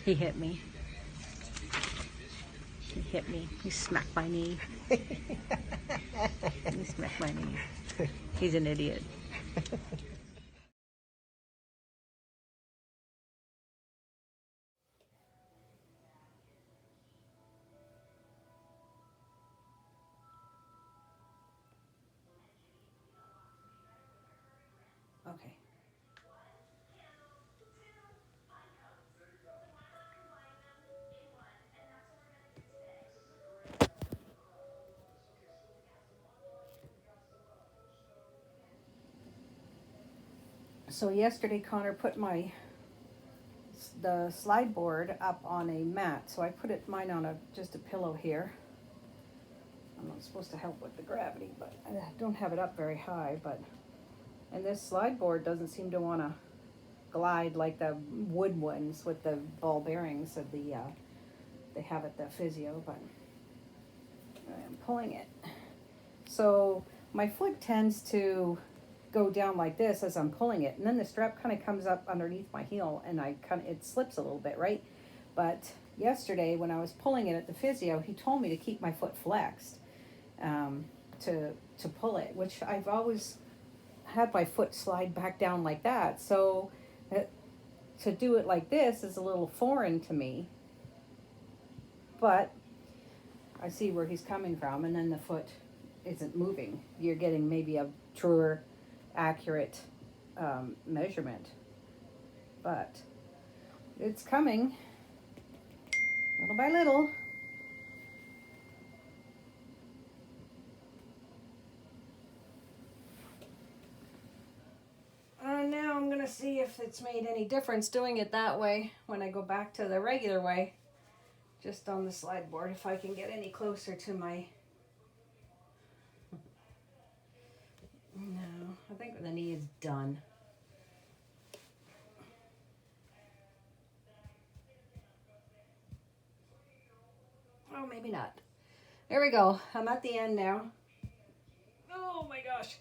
He hit me. He hit me. He smacked my knee. He smacked my knee. He's an idiot. Okay. So yesterday Connor put the slide board up on a mat. So I put mine on just a pillow here. I'm not supposed to help with the gravity, but I don't have it up very high, and this slide board doesn't seem to want to glide like the wood ones with the ball bearings of they have at the physio, but I'm pulling it. So my foot tends to go down like this as I'm pulling it, and then the strap kind of comes up underneath my heel, and it slips a little bit, right? But yesterday when I was pulling it at the physio, he told me to keep my foot flexed to pull it, which I've always had my foot slide back down like that. So to do it like this is a little foreign to me, but I see where he's coming from, and then the foot isn't moving. You're getting maybe a truer, accurate measurement, but it's coming little by little. Now I'm gonna see if it's made any difference doing it that way when I go back to the regular way, just on the slide board, if I can get any closer to my... No, I think the knee is done. Oh, maybe not. There we go. I'm at the end now. Oh my gosh.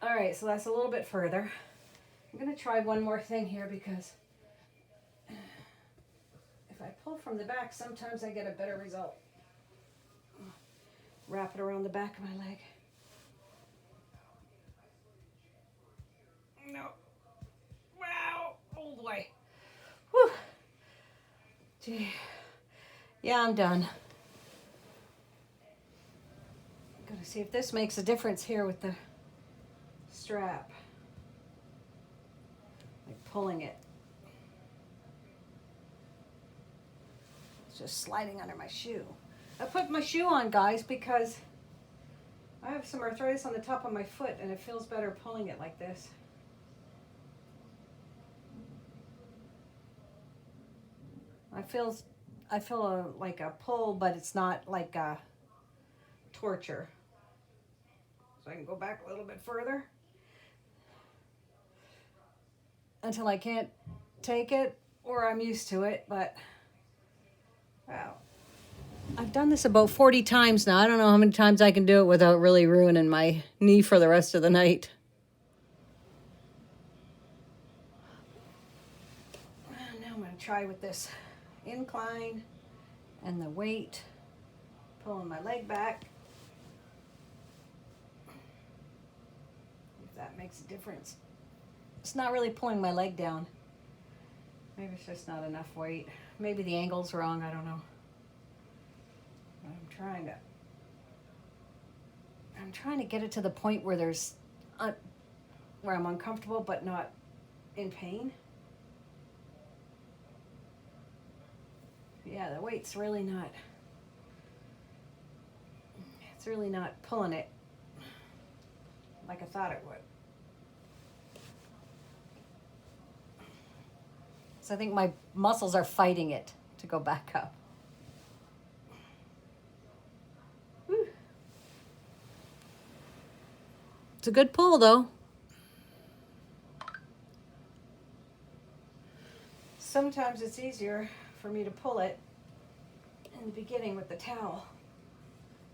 All right, so that's a little bit further. I'm gonna try one more thing here, because if I pull from the back, sometimes I get a better result. Wrap it around the back of my leg. No. Wow. Oh boy. Whew. Gee. Yeah, I'm done. I'm gonna see if this makes a difference here with the strap. Like pulling it. It's just sliding under my shoe. I put my shoe on, guys, because I have some arthritis on the top of my foot, and it feels better pulling it like this. I feel like a pull, but it's not like a torture. So I can go back a little bit further until I can't take it, or I'm used to it, but wow. I've done this about 40 times now. I don't know how many times I can do it without really ruining my knee for the rest of the night. Now I'm going to try with this incline and the weight, pulling my leg back. If that makes a difference. It's not really pulling my leg down. Maybe it's just not enough weight. Maybe the angle's wrong, I don't know. I'm trying to get it to the point where where I'm uncomfortable but not in pain. Yeah, the weight's really not. It's really not pulling it like I thought it would. So I think my muscles are fighting it to go back up. Whew. It's a good pull, though. Sometimes it's easier for me to pull it in the beginning with the towel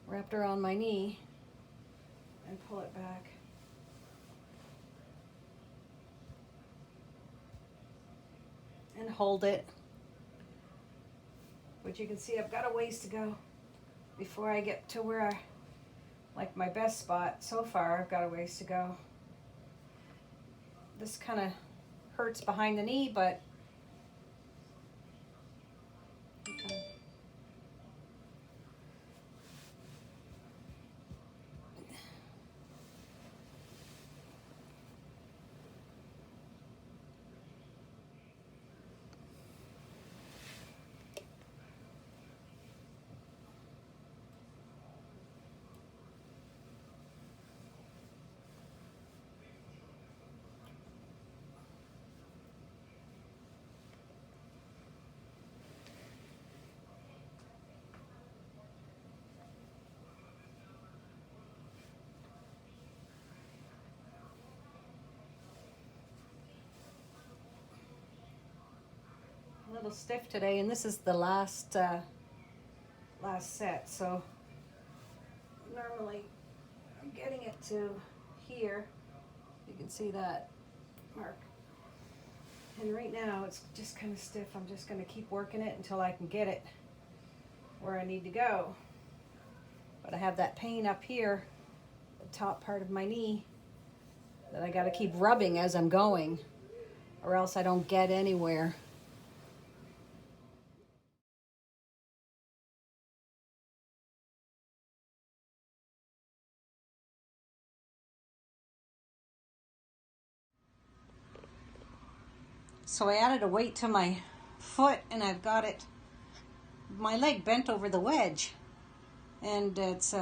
wrapped around my knee and pull it back. hold it. But you can see I've got a ways to go before I get to where I like my best spot. So far, I've got a ways to go. This kind of hurts behind the knee, but a little stiff today, and this is the last set. So normally I'm getting it to here. You can see that mark. And right now it's just kind of stiff. I'm just going to keep working it until I can get it where I need to go. But I have that pain up here, the top part of my knee, that I got to keep rubbing as I'm going, or else I don't get anywhere. So I added a weight to my foot, and I've got it, my leg bent over the wedge, and it's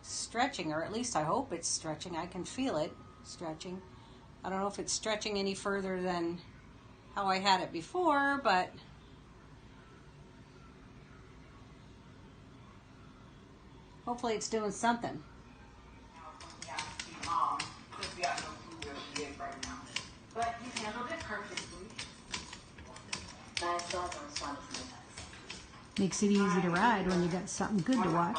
stretching, or at least I hope it's stretching. I can feel it stretching. I don't know if it's stretching any further than how I had it before, but hopefully it's doing something. But you handled it perfectly. Makes it easy to ride when you got something good to watch.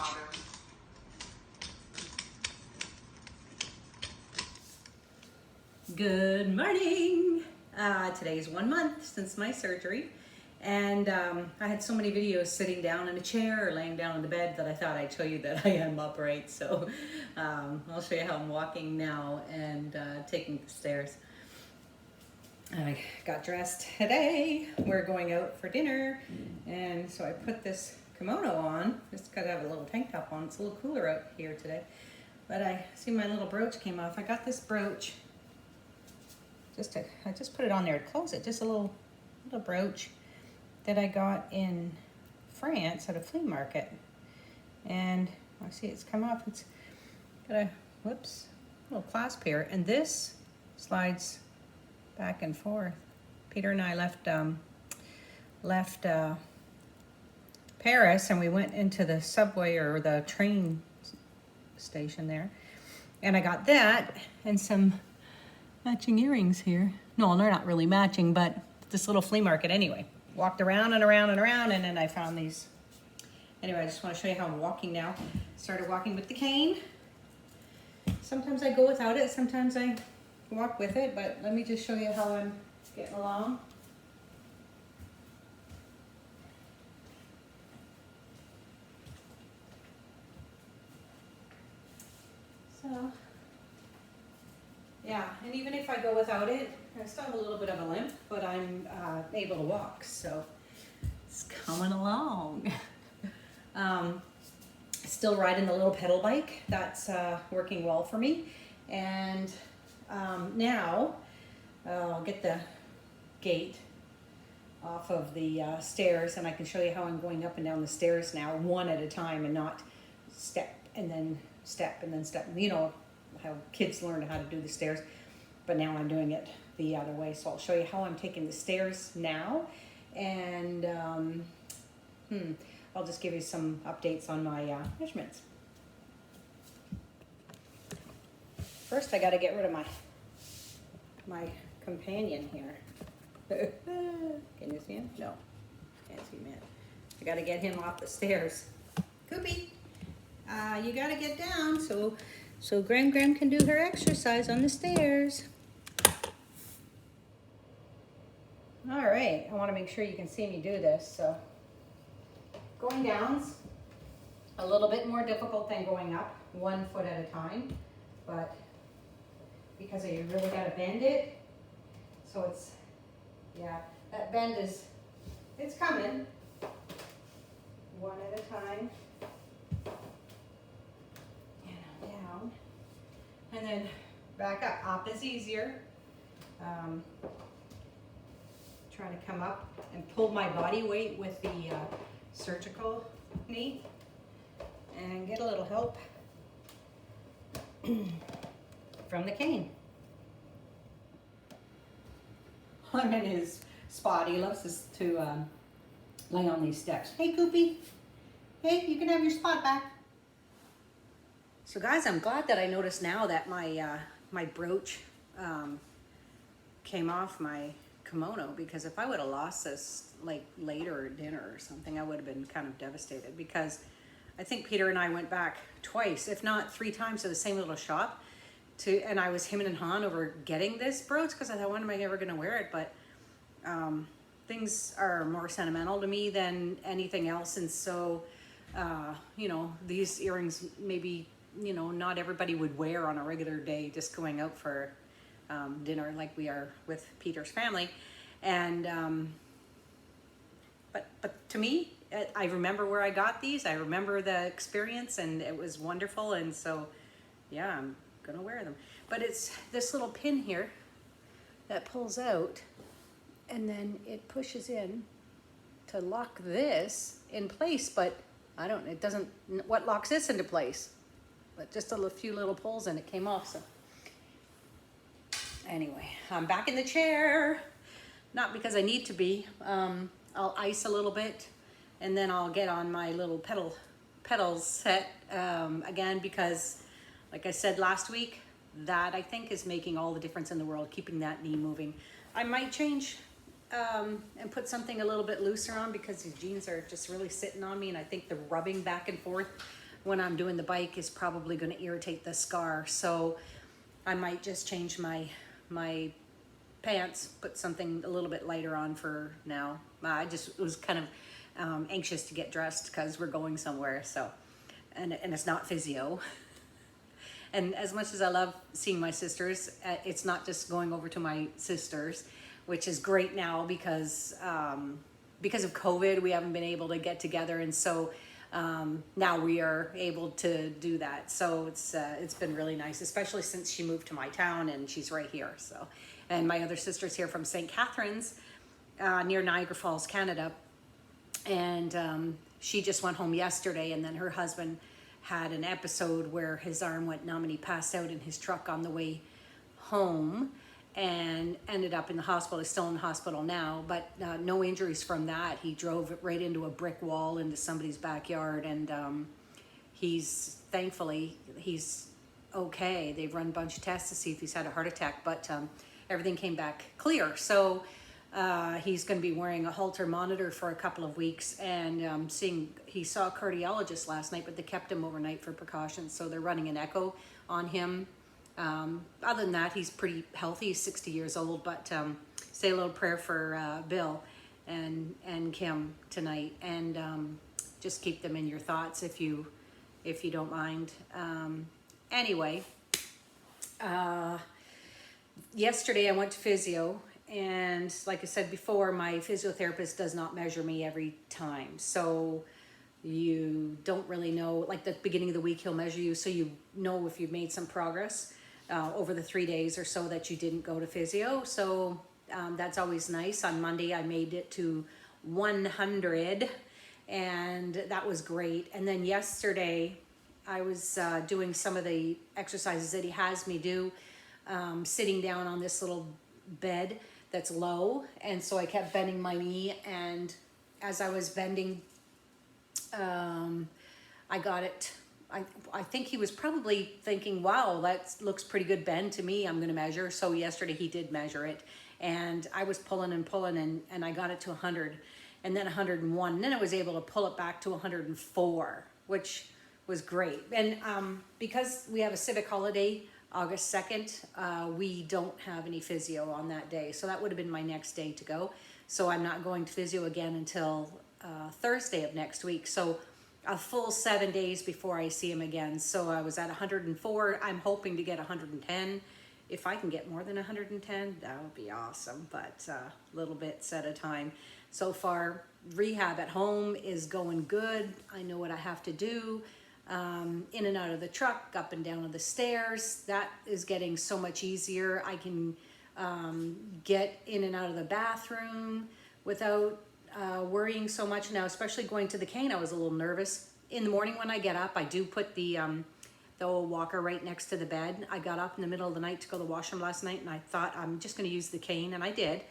Good morning! Today's 1 month since my surgery, and I had so many videos sitting down in a chair or laying down in the bed that I thought I'd show you that I am upright. So I'll show you how I'm walking now and taking the stairs. I got dressed today. We're going out for dinner, and so I put this kimono on. Just gotta have a little tank top on. It's a little cooler out here today. But I see my little brooch came off. I got this brooch. I just put it on there to close it. Just a little brooch that I got in France at a flea market. And I see it's come off. It's got a little clasp here, and this slides back and forth. Peter and I left Paris, and we went into the subway or the train station there, and I got that and some matching earrings here. No, they're not really matching, but this little flea market anyway. Walked around and around and around, and then I found these. Anyway, I just want to show you how I'm walking now. Started walking with the cane. Sometimes I go without it, sometimes I walk with it, but let me just show you how I'm getting along. So, yeah, and even if I go without it, I still have a little bit of a limp, but I'm able to walk, so it's coming along. Still riding the little pedal bike. That's working well for me. And now I'll get the gate off of the stairs, and I can show you how I'm going up and down the stairs now, one at a time, and not step and then step and then step. You know how kids learn how to do the stairs, but now I'm doing it the other way. So I'll show you how I'm taking the stairs now, and I'll just give you some updates on my measurements. First, I got to get rid of my companion here. Can you see him? No, can't see him yet. I got to get him off the stairs. Koopy, you got to get down so Gram can do her exercise on the stairs. All right, I want to make sure you can see me do this. So going down's a little bit more difficult than going up, 1 foot at a time, but because you really got to bend it. So it's, yeah, that bend is, it's coming. 1 at a time. And down. And then back up. Up is easier. Trying to come up and pull my body weight with the surgical knee and get a little help from the cane. I'm in his spot. He loves to lay on these steps. Hey, Koopy. Hey, you can have your spot back. So guys, I'm glad that I noticed now that my my brooch came off my kimono, because if I would have lost this like later at dinner or something, I would have been kind of devastated, because I think Peter and I went back twice, if not 3 times, to the same little shop and I was him and Han over getting this brooch because I thought, when am I ever going to wear it? But things are more sentimental to me than anything else, and so you know, these earrings maybe, you know, not everybody would wear on a regular day just going out for dinner like we are with Peter's family. And but to me, I remember where I got these. I remember the experience, and it was wonderful. And so yeah, I'm gonna wear them. But it's this little pin here that pulls out, and then it pushes in to lock this in place. But it doesn't, what locks this into place? But just a few little pulls and it came off. So anyway, I'm back in the chair. Not because I need to be. I'll ice a little bit, and then I'll get on my little pedals set again, because like I said last week, that I think is making all the difference in the world, keeping that knee moving. I might change and put something a little bit looser on, because these jeans are just really sitting on me, and I think the rubbing back and forth when I'm doing the bike is probably going to irritate the scar. So I might just change my pants, put something a little bit lighter on for now. I just was kind of anxious to get dressed because we're going somewhere. So, and it's not physio. And as much as I love seeing my sisters, it's not just going over to my sisters, which is great now because of COVID, we haven't been able to get together, and so now we are able to do that. So it's been really nice, especially since she moved to my town and she's right here. So, and my other sister's here from St. Catharines, near Niagara Falls, Canada, and she just went home yesterday, and then her husband had an episode where his arm went numb and he passed out in his truck on the way home and ended up in the hospital. He's still in the hospital now, but no injuries from that. He drove right into a brick wall into somebody's backyard, and thankfully he's okay. They've run a bunch of tests to see if he's had a heart attack, but everything came back clear. So he's going to be wearing a Holter monitor for a couple of weeks, and he saw a cardiologist last night, but they kept him overnight for precautions. So they're running an echo on him. Other than that, he's pretty healthy. He's 60 years old, but say a little prayer for Bill and Kim tonight, and just keep them in your thoughts if you don't mind. Anyway, yesterday I went to physio, and like I said before, my physiotherapist does not measure me every time, so you don't really know. Like the beginning of the week, he'll measure you, so you know if you've made some progress over the 3 days or so that you didn't go to physio. So that's always nice. On Monday, I made it to 100, and that was great. And then yesterday, I was doing some of the exercises that he has me do, sitting down on this little bed that's low, and so I kept bending my knee, and as I was bending, I got it. I think he was probably thinking, wow, that looks pretty good bend to me. I'm going to measure. So yesterday he did measure it, and I was pulling and pulling, and I got it to 100, and then 101. And then I was able to pull it back to 104, which was great. And because we have a civic holiday, August 2nd, we don't have any physio on that day. So that would have been my next day to go. So I'm not going to physio again until Thursday of next week. So a full 7 days before I see him again. So I was at 104. I'm hoping to get 110. If I can get more than 110, that would be awesome, but little bits at a time. So far, rehab at home is going good. I know what I have to do. In and out of the truck, up and down of the stairs. That is getting so much easier. I can get in and out of the bathroom without worrying so much now, especially going to the cane. I was a little nervous. In the morning when I get up, I do put the old walker right next to the bed. I got up in the middle of the night to go to the washroom last night, and I thought I'm just going to use the cane, and I did.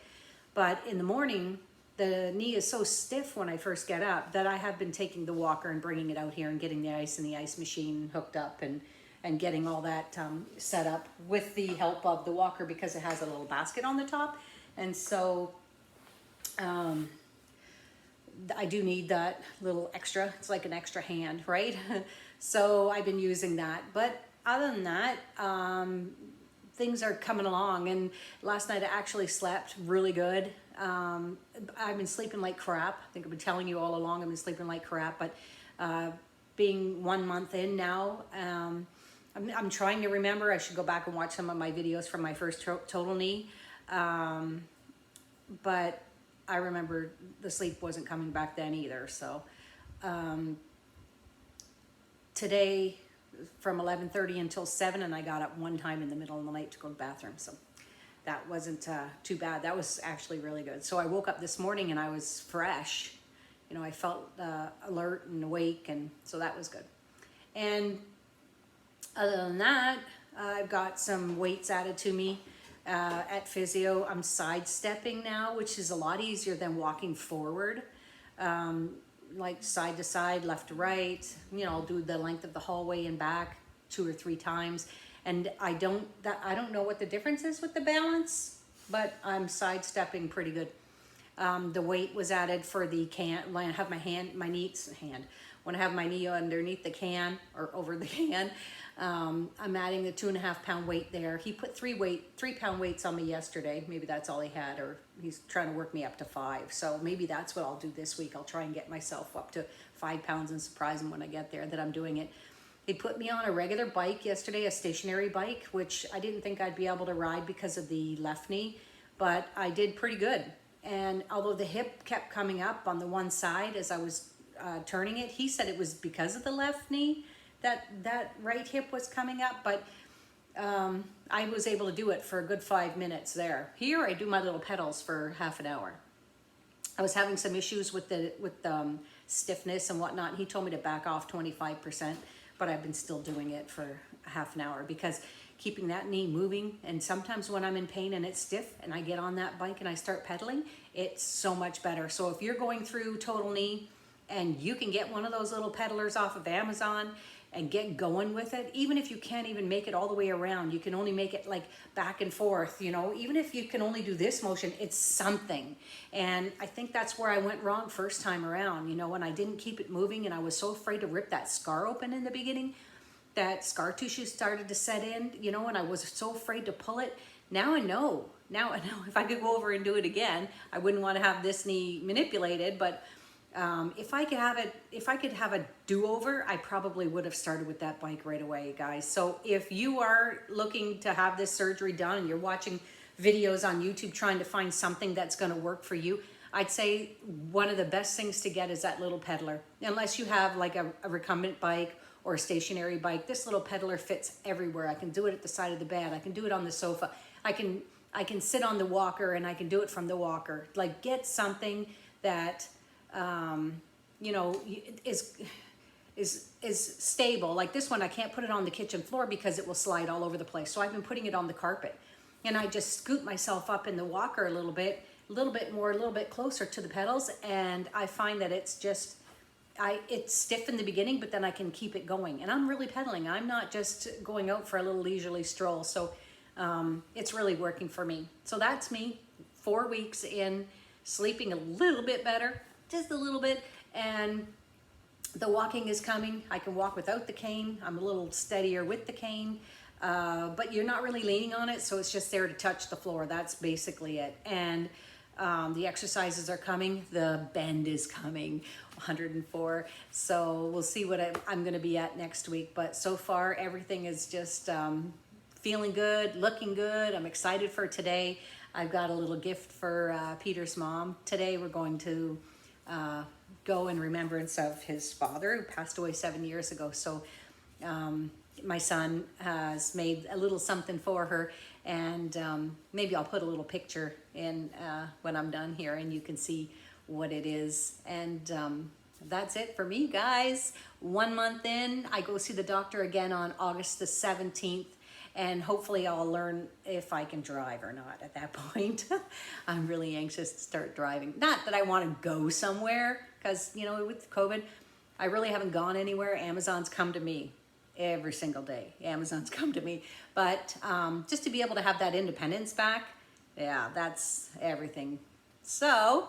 But in the morning, the knee is so stiff when I first get up that I have been taking the walker and bringing it out here and getting the ice in the ice machine hooked up and getting all that set up with the help of the walker, because it has a little basket on the top. And so I do need that little extra. It's like an extra hand, right? So I've been using that. But other than that, things are coming along. And last night I actually slept really good. I've been sleeping like crap. I think I've been telling you all along I've been sleeping like crap. But being 1 month in now, I'm trying to remember. I should go back and watch some of my videos from my first total knee. But I remember the sleep wasn't coming back then either. So today from 11:30 until 7, and I got up one time in the middle of the night to go to the bathroom. So that wasn't too bad. That was actually really good. So I woke up this morning and I was fresh. You know, I felt alert and awake, and so that was good. And other than that, I've got some weights added to me at physio. I'm sidestepping now, which is a lot easier than walking forward. Like side to side, left to right. You know, I'll do the length of the hallway and back 2 or 3 times. And I don't know what the difference is with the balance, but I'm sidestepping pretty good. The weight was added for the can. When I have my when I have my knee underneath the can or over the can, I'm adding the 2.5 pound weight there. He put 3 pound weights on me yesterday. Maybe that's all he had, or he's trying to work me up to 5. So maybe that's what I'll do this week. I'll try and get myself up to 5 pounds and surprise him when I get there that I'm doing it. He put me on a regular bike yesterday, a stationary bike, which I didn't think I'd be able to ride because of the left knee, but I did pretty good. And although the hip kept coming up on the one side as I was turning it, he said it was because of the left knee that right hip was coming up, but I was able to do it for a good 5 minutes there. Here I do my little pedals for half an hour. I was having some issues with the stiffness and whatnot, and he told me to back off 25%, but I've been still doing it for half an hour because keeping that knee moving, and sometimes when I'm in pain and it's stiff and I get on that bike and I start pedaling, it's so much better. So if you're going through total knee and you can get one of those little pedalers off of Amazon and get going with it, even if you can't even make it all the way around, you can only make it like back and forth, you know, even if you can only do this motion, it's something. And I think that's where I went wrong first time around, you know, when I didn't keep it moving and I was so afraid to rip that scar open in the beginning. That scar tissue started to set in, you know, and I was so afraid to pull it. Now I know if I could go over and do it again, I wouldn't want to have this knee manipulated, but if I could have a do-over, I probably would have started with that bike right away, guys. So if you are looking to have this surgery done and you're watching videos on YouTube trying to find something that's going to work for you, I'd say one of the best things to get is that little pedaler. Unless you have like a recumbent bike or a stationary bike, this little pedaler fits everywhere. I can do it at the side of the bed. I can do it on the sofa. I can sit on the walker and I can do it from the walker. Like get something that you know, is stable. Like this one, I can't put it on the kitchen floor because it will slide all over the place. So I've been putting it on the carpet, and I just scoot myself up in the walker a little bit more, a little bit closer to the pedals, and I find that it's just. It's stiff in the beginning, but then I can keep it going. And I'm really pedaling. I'm not just going out for a little leisurely stroll. So it's really working for me. So that's me, 4 weeks in, sleeping a little bit better, just a little bit. And the walking is coming. I can walk without the cane. I'm a little steadier with the cane. But you're not really leaning on it, so it's just there to touch the floor. That's basically it. And The exercises are coming. The bend is coming, 104. So we'll see what I'm going to be at next week. But so far, everything is just feeling good, looking good. I'm excited for today. I've got a little gift for Peter's mom. Today we're going to go in remembrance of his father who passed away 7 years ago. So my son has made a little something for her, and maybe I'll put a little picture in when I'm done here and you can see what it is. And that's it for me, guys. 1 month in, I go see the doctor again on August the 17th, and hopefully I'll learn if I can drive or not at that point. I'm really anxious to start driving. Not that I want to go somewhere, because, you know, with COVID, I really haven't gone anywhere. Amazon's come to me every single day. Amazon's come to me. But just to be able to have that independence back, yeah, that's everything. So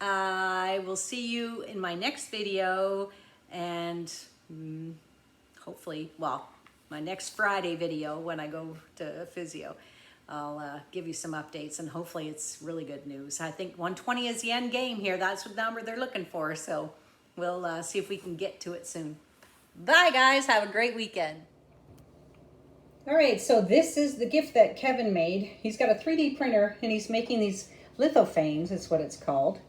I will see you in my next video, and hopefully, well, my next Friday video when I go to physio. I'll give you some updates, and hopefully it's really good news. I think 120 is the end game here. That's what number they're looking for. So we'll see if we can get to it soon. Bye, guys. Have a great weekend. All right, so this is the gift that Kevin made. He's got a 3D printer, and he's making these lithophanes, is what it's called.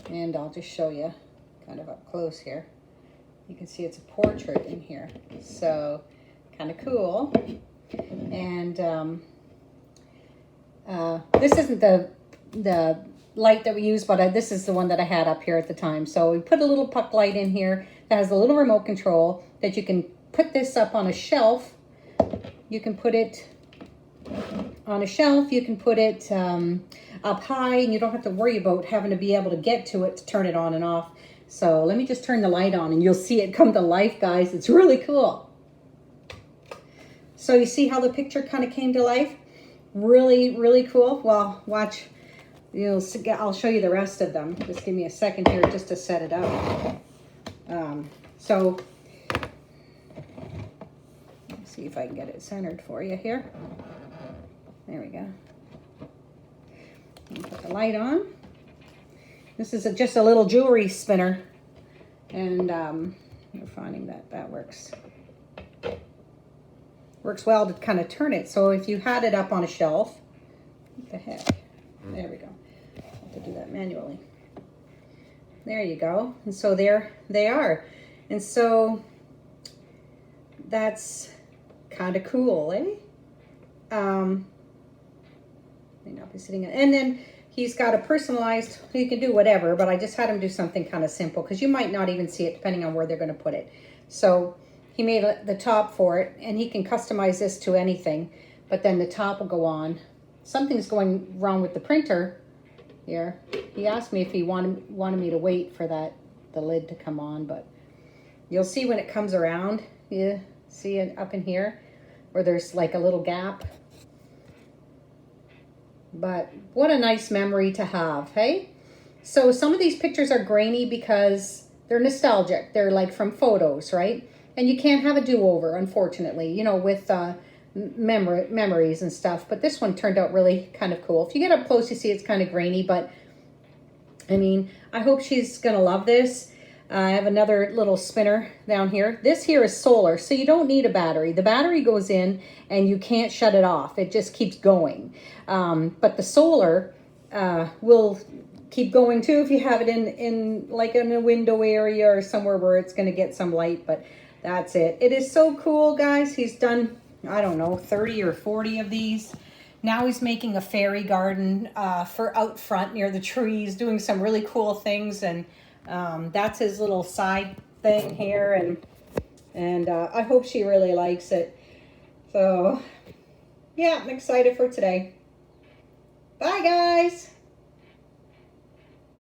And I'll just show you kind of up close here. You can see it's a portrait in here. So kind of cool. And this isn't the light that we use, but this is the one that I had up here at the time. So we put a little puck light in here that has a little remote control that you can put this up on a shelf. You can put it on a shelf. You can put it up high, and you don't have to worry about having to be able to get to it to turn it on and off. So let me just turn the light on, and you'll see it come to life, guys. It's really cool. So you see how the picture kind of came to life? Really, really cool. Well, watch. I'll show you the rest of them. Just give me a second here just to set it up. So let's see if I can get it centered for you here. There we go. Put the light on. This is just a little jewelry spinner, and we're finding that works. Works well to kind of turn it. So if you had it up on a shelf, what the heck? There we go. I have to do that manually. There you go. And so there they are. And so that's kind of cool, eh? May not be sitting. And then he's got a personalized, you can do whatever, but I just had him do something kind of simple because you might not even see it depending on where they're going to put it. So he made the top for it, and he can customize this to anything, but then the top will go on. Something's going wrong with the printer here. He asked me if he wanted me to wait for the lid to come on, but you'll see when it comes around. You see it up in here where there's like a little gap. But what a nice memory to have, hey? So some of these pictures are grainy because they're nostalgic. They're like from photos, right? And you can't have a do-over, unfortunately, you know, with memories and stuff. But this one turned out really kind of cool. If you get up close, you see it's kind of grainy, but I mean, I hope she's going to love this. I have another little spinner down here. This here is solar, so you don't need a battery. The battery goes in and you can't shut it off. It just keeps going. But the solar will keep going too if you have it in like in a window area or somewhere where it's going to get some light. But that's it. It is so cool, guys. He's done, I don't know, 30 or 40 of these. Now he's making a fairy garden for out front near the trees, doing some really cool things. And that's his little side thing here. And I hope she really likes it. So, yeah, I'm excited for today. Bye, guys.